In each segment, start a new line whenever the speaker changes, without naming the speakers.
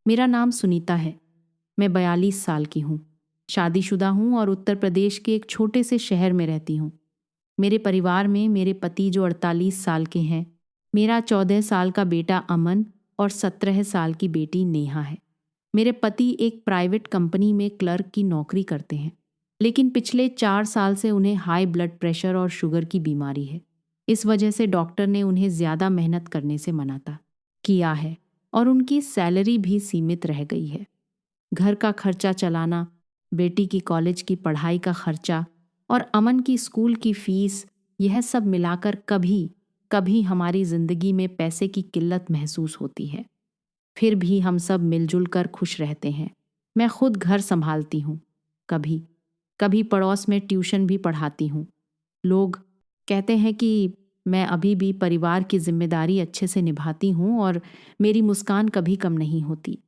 मेरा नाम सुनीता है। मैं 42 साल की हूँ, शादीशुदा हूँ और उत्तर प्रदेश के एक छोटे से शहर में रहती हूँ। मेरे परिवार में मेरे पति जो 48 साल के हैं, मेरा 14 साल का बेटा अमन और 17 साल की बेटी नेहा है। मेरे पति एक प्राइवेट कंपनी में क्लर्क की नौकरी करते हैं, लेकिन पिछले 4 साल से उन्हें हाई ब्लड प्रेशर और शुगर की बीमारी है। इस वजह से डॉक्टर ने उन्हें ज़्यादा मेहनत करने से मना किया है और उनकी सैलरी भी सीमित रह गई है। घर का खर्चा चलाना, बेटी की कॉलेज की पढ़ाई का खर्चा और अमन की स्कूल की फीस, यह सब मिलाकर कभी कभी हमारी जिंदगी में पैसे की किल्लत महसूस होती है। फिर भी हम सब मिलजुल कर खुश रहते हैं। मैं खुद घर संभालती हूँ, कभी कभी पड़ोस में ट्यूशन भी पढ़ाती हूँ। लोग कहते हैं कि मैं अभी भी परिवार की जिम्मेदारी अच्छे से निभाती हूँ और मेरी मुस्कान कभी कम नहीं होती।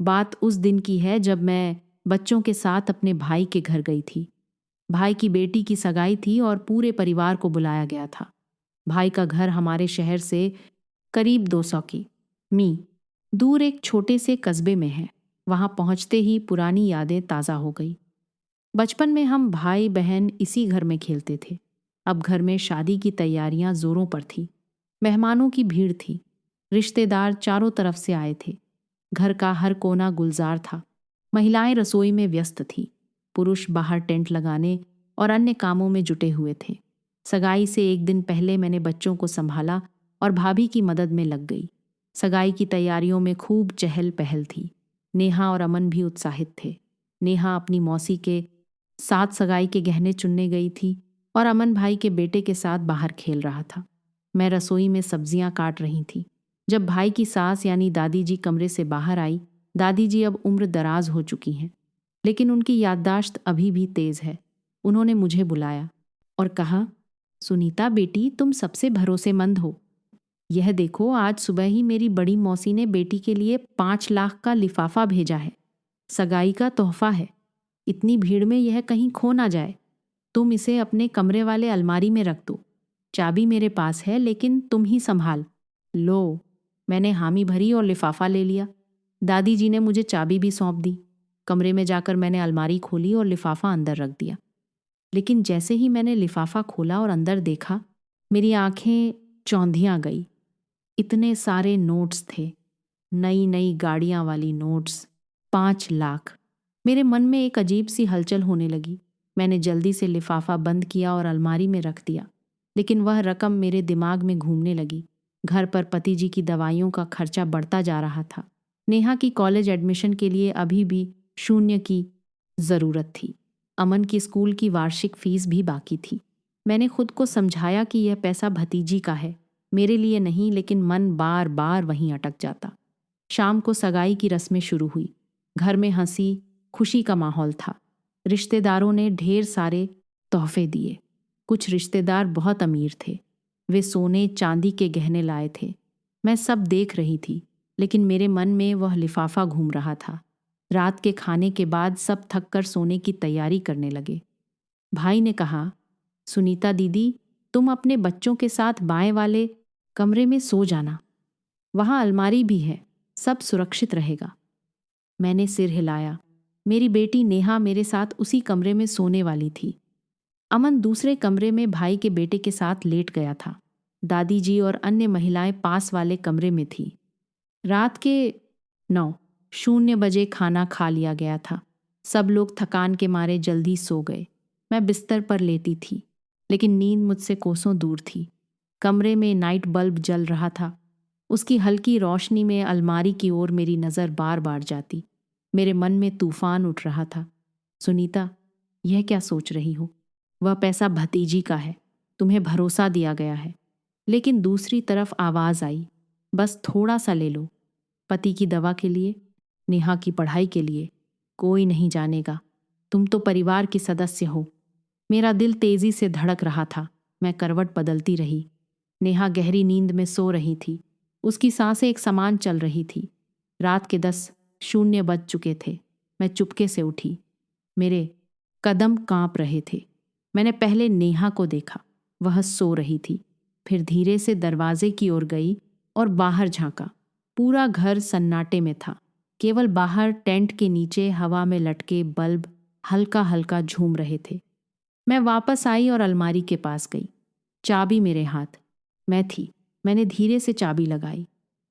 बात उस दिन की है जब मैं बच्चों के साथ अपने भाई के घर गई थी। भाई की बेटी की सगाई थी और पूरे परिवार को बुलाया गया था। भाई का घर हमारे शहर से करीब 200 मी दूर एक छोटे से कस्बे में है। वहां पहुंचते ही पुरानी यादें ताज़ा हो गई। बचपन में हम भाई बहन इसी घर में खेलते थे। अब घर में शादी की तैयारियां जोरों पर थी। मेहमानों की भीड़ थी। रिश्तेदार चारों तरफ से आए थे। घर का हर कोना गुलजार था। महिलाएं रसोई में व्यस्त थी। पुरुष बाहर टेंट लगाने और अन्य कामों में जुटे हुए थे। सगाई से एक दिन पहले मैंने बच्चों को संभाला और भाभी की मदद में लग गई। सगाई की तैयारियों में खूब चहल पहल थी। नेहा और अमन भी उत्साहित थे। नेहा अपनी मौसी के साथ सगाई के गहने चुनने गई थी और अमन भाई के बेटे के साथ बाहर खेल रहा था। मैं रसोई में सब्जियां काट रही थी। जब भाई की सास यानी दादी जी कमरे से बाहर आई। दादी जी अब उम्र दराज हो चुकी हैं, लेकिन उनकी याददाश्त अभी भी तेज है। उन्होंने मुझे बुलाया और कहा, सुनीता बेटी, तुम सबसे भरोसेमंद हो। यह देखो, आज सुबह ही मेरी बड़ी मौसी ने बेटी के लिए 5 लाख का लिफाफा भेजा है। सगाई का तोहफा है। इतनी भीड़ में यह कहीं खो ना जाए। तुम इसे अपने कमरे वाले अलमारी में रख दो। चाबी मेरे पास है, लेकिन तुम ही संभाल लो। मैंने हामी भरी और लिफाफा ले लिया। दादी जी ने मुझे चाबी भी सौंप दी। कमरे में जाकर मैंने अलमारी खोली और लिफाफा अंदर रख दिया। लेकिन जैसे ही मैंने लिफाफा खोला और अंदर देखा, मेरी आंखें चौंधियां गई। इतने सारे नोट्स थे, नई नई गाड़ियां वाली नोट्स, 5 लाख। मेरे मन में एक अजीब सी हलचल होने लगी। मैंने जल्दी से लिफाफा बंद किया और अलमारी में रख दिया, लेकिन वह रकम मेरे दिमाग में घूमने लगी। घर पर पति जी की दवाइयों का खर्चा बढ़ता जा रहा था। नेहा की कॉलेज एडमिशन के लिए अभी भी 0 की ज़रूरत थी। अमन की स्कूल की वार्षिक फीस भी बाकी थी। मैंने खुद को समझाया कि यह पैसा भतीजी का है, मेरे लिए नहीं, लेकिन मन बार बार वहीं अटक जाता। शाम को सगाई की रस्में शुरू हुई। घर में हंसी खुशी का माहौल था। रिश्तेदारों ने ढेर सारे तोहफे दिए। कुछ रिश्तेदार बहुत अमीर थे। वे सोने चांदी के गहने लाए थे। मैं सब देख रही थी, लेकिन मेरे मन में वह लिफाफा घूम रहा था। रात के खाने के बाद सब थक कर सोने की तैयारी करने लगे। भाई ने कहा, सुनीता दीदी, तुम अपने बच्चों के साथ बाएं वाले कमरे में सो जाना। वहां अलमारी भी है, सब सुरक्षित रहेगा। मैंने सिर हिलाया। मेरी बेटी नेहा मेरे साथ उसी कमरे में सोने वाली थी। अमन दूसरे कमरे में भाई के बेटे के साथ लेट गया था। दादी जी और अन्य महिलाएं पास वाले कमरे में थी। रात के 9:00 खाना खा लिया गया था। सब लोग थकान के मारे जल्दी सो गए। मैं बिस्तर पर लेटी थी, लेकिन नींद मुझसे कोसों दूर थी। कमरे में नाइट बल्ब जल रहा था। उसकी हल्की रोशनी में अलमारी की ओर मेरी नज़र बार बार जाती। मेरे मन में तूफान उठ रहा था। सुनीता, यह क्या सोच रही हो? वह पैसा भतीजी का है, तुम्हें भरोसा दिया गया है। लेकिन दूसरी तरफ आवाज़ आई, बस थोड़ा सा ले लो। पति की दवा के लिए, नेहा की पढ़ाई के लिए। कोई नहीं जानेगा, तुम तो परिवार की सदस्य हो। मेरा दिल तेजी से धड़क रहा था। मैं करवट बदलती रही। नेहा गहरी नींद में सो रही थी। उसकी सांसें एक समान चल रही थी। रात के 10:00 बज चुके थे। मैं चुपके से उठी। मेरे कदम कांप रहे थे। मैंने पहले नेहा को देखा, वह सो रही थी। फिर धीरे से दरवाजे की ओर गई और बाहर झांका। पूरा घर सन्नाटे में था। केवल बाहर टेंट के नीचे हवा में लटके बल्ब हल्का हल्का झूम रहे थे। मैं वापस आई और अलमारी के पास गई। चाबी मेरे हाथ मैं थी। मैंने धीरे से चाबी लगाई।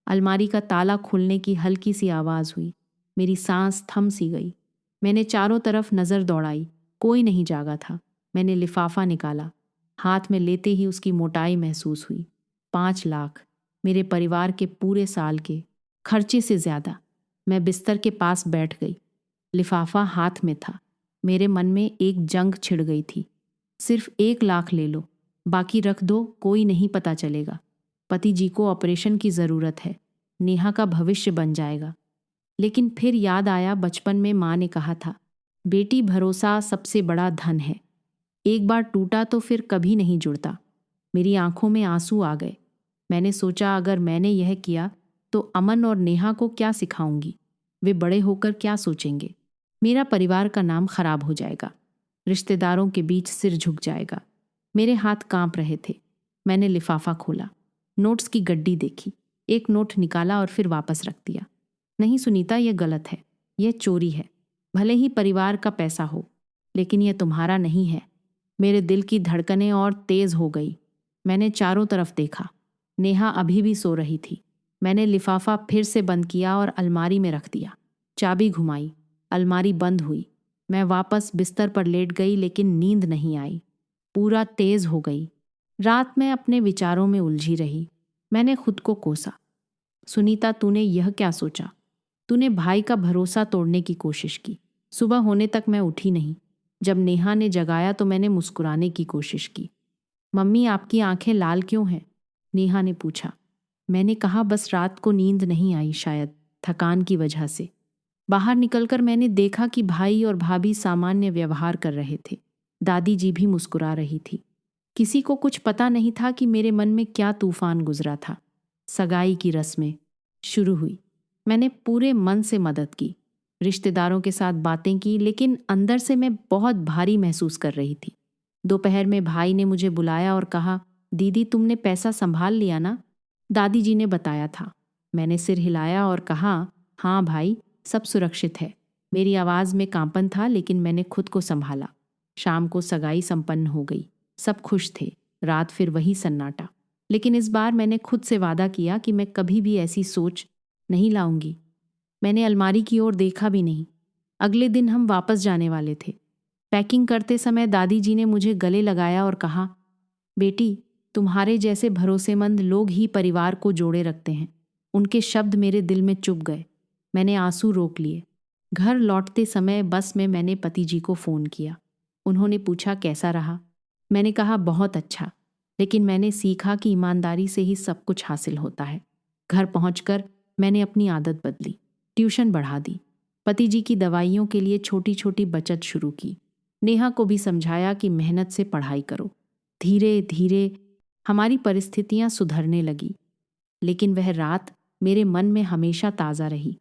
अलमारी का ताला खुलने की हल्की सी आवाज़ हुई। मेरी सांस थम सी गई। मैंने चारों तरफ नज़र दौड़ाई। कोई नहीं जागा था। मैंने लिफाफा निकाला। हाथ में लेते ही उसकी मोटाई महसूस हुई। 5 लाख, मेरे परिवार के पूरे साल के खर्चे से ज़्यादा। मैं बिस्तर के पास बैठ गई। लिफाफा हाथ में था। मेरे मन में एक जंग छिड़ गई थी। सिर्फ 1 लाख ले लो, बाकी रख दो, कोई नहीं पता चलेगा। पति जी को ऑपरेशन की ज़रूरत है, नेहा का भविष्य बन जाएगा। लेकिन फिर याद आया, बचपन में माँ ने कहा था, बेटी भरोसा सबसे बड़ा धन है। एक बार टूटा तो फिर कभी नहीं जुड़ता। मेरी आंखों में आंसू आ गए। मैंने सोचा, अगर मैंने यह किया तो अमन और नेहा को क्या सिखाऊंगी? वे बड़े होकर क्या सोचेंगे? मेरा परिवार का नाम खराब हो जाएगा। रिश्तेदारों के बीच सिर झुक जाएगा। मेरे हाथ कांप रहे थे। मैंने लिफाफा खोला, नोट्स की गड्डी देखी, एक नोट निकाला और फिर वापस रख दिया। नहीं सुनीता, यह गलत है, यह चोरी है। भले ही परिवार का पैसा हो, लेकिन यह तुम्हारा नहीं है। मेरे दिल की धड़कनें और तेज हो गई। मैंने चारों तरफ देखा। नेहा अभी भी सो रही थी। मैंने लिफाफा फिर से बंद किया और अलमारी में रख दिया। चाबी घुमाई, अलमारी बंद हुई। मैं वापस बिस्तर पर लेट गई, लेकिन नींद नहीं आई। पूरा तेज हो गई। रात में अपने विचारों में उलझी रही। मैंने खुद को कोसा। सुनीता, तूने यह क्या सोचा? तूने भाई का भरोसा तोड़ने की कोशिश की। सुबह होने तक मैं उठी नहीं। जब नेहा ने जगाया तो मैंने मुस्कुराने की कोशिश की। मम्मी, आपकी आंखें लाल क्यों हैं? नेहा ने पूछा। मैंने कहा, बस रात को नींद नहीं आई, शायद थकान की वजह से। बाहर निकलकर मैंने देखा कि भाई और भाभी सामान्य व्यवहार कर रहे थे। दादी जी भी मुस्कुरा रही थी। किसी को कुछ पता नहीं था कि मेरे मन में क्या तूफान गुजरा था। सगाई की रस्में शुरू हुई। मैंने पूरे मन से मदद की, रिश्तेदारों के साथ बातें की, लेकिन अंदर से मैं बहुत भारी महसूस कर रही थी। दोपहर में भाई ने मुझे बुलाया और कहा, दीदी, तुमने पैसा संभाल लिया ना? दादी जी ने बताया था। मैंने सिर हिलाया और कहा, हाँ भाई, सब सुरक्षित है। मेरी आवाज़ में कांपन था, लेकिन मैंने खुद को संभाला। शाम को सगाई संपन्न हो गई। सब खुश थे। रात फिर वही सन्नाटा। लेकिन इस बार मैंने खुद से वादा किया कि मैं कभी भी ऐसी सोच नहीं लाऊंगी। मैंने अलमारी की ओर देखा भी नहीं। अगले दिन हम वापस जाने वाले थे। पैकिंग करते समय दादी जी ने मुझे गले लगाया और कहा, बेटी, तुम्हारे जैसे भरोसेमंद लोग ही परिवार को जोड़े रखते हैं। उनके शब्द मेरे दिल में चुभ गए। मैंने आंसू रोक लिए। घर लौटते समय बस में मैंने पति जी को फ़ोन किया। उन्होंने पूछा, कैसा रहा? मैंने कहा, बहुत अच्छा, लेकिन मैंने सीखा कि ईमानदारी से ही सब कुछ हासिल होता है। घर पहुंचकर मैंने अपनी आदत बदली, ट्यूशन बढ़ा दी, पति जी की दवाइयों के लिए छोटी छोटी बचत शुरू की। नेहा को भी समझाया कि मेहनत से पढ़ाई करो। धीरे धीरे हमारी परिस्थितियां सुधरने लगी, लेकिन वह रात मेरे मन में हमेशा ताज़ा रही।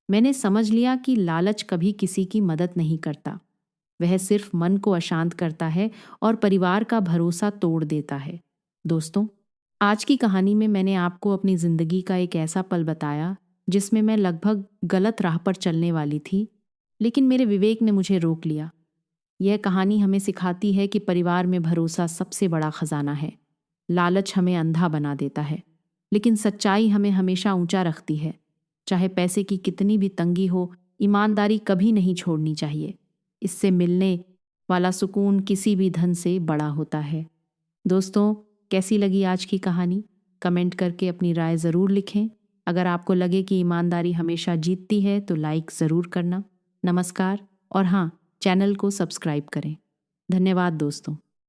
मैंने समझ लिया कि लालच कभी किसी की मदद नहीं करता। वह सिर्फ मन को अशांत करता है और परिवार का भरोसा तोड़ देता है। दोस्तों, आज की कहानी में मैंने आपको अपनी ज़िंदगी का एक ऐसा पल बताया जिसमें मैं लगभग गलत राह पर चलने वाली थी, लेकिन मेरे विवेक ने मुझे रोक लिया। यह कहानी हमें सिखाती है कि परिवार में भरोसा सबसे बड़ा खजाना है। लालच हमें अंधा बना देता है, लेकिन सच्चाई हमें हमेशा ऊंचा रखती है। चाहे पैसे की कितनी भी तंगी हो, ईमानदारी कभी नहीं छोड़नी चाहिए। इससे मिलने वाला सुकून किसी भी धन से बड़ा होता है। दोस्तों, कैसी लगी आज की कहानी? कमेंट करके अपनी राय ज़रूर लिखें। अगर आपको लगे कि ईमानदारी हमेशा जीतती है तो लाइक ज़रूर करना। नमस्कार, और हाँ, चैनल को सब्सक्राइब करें। धन्यवाद दोस्तों।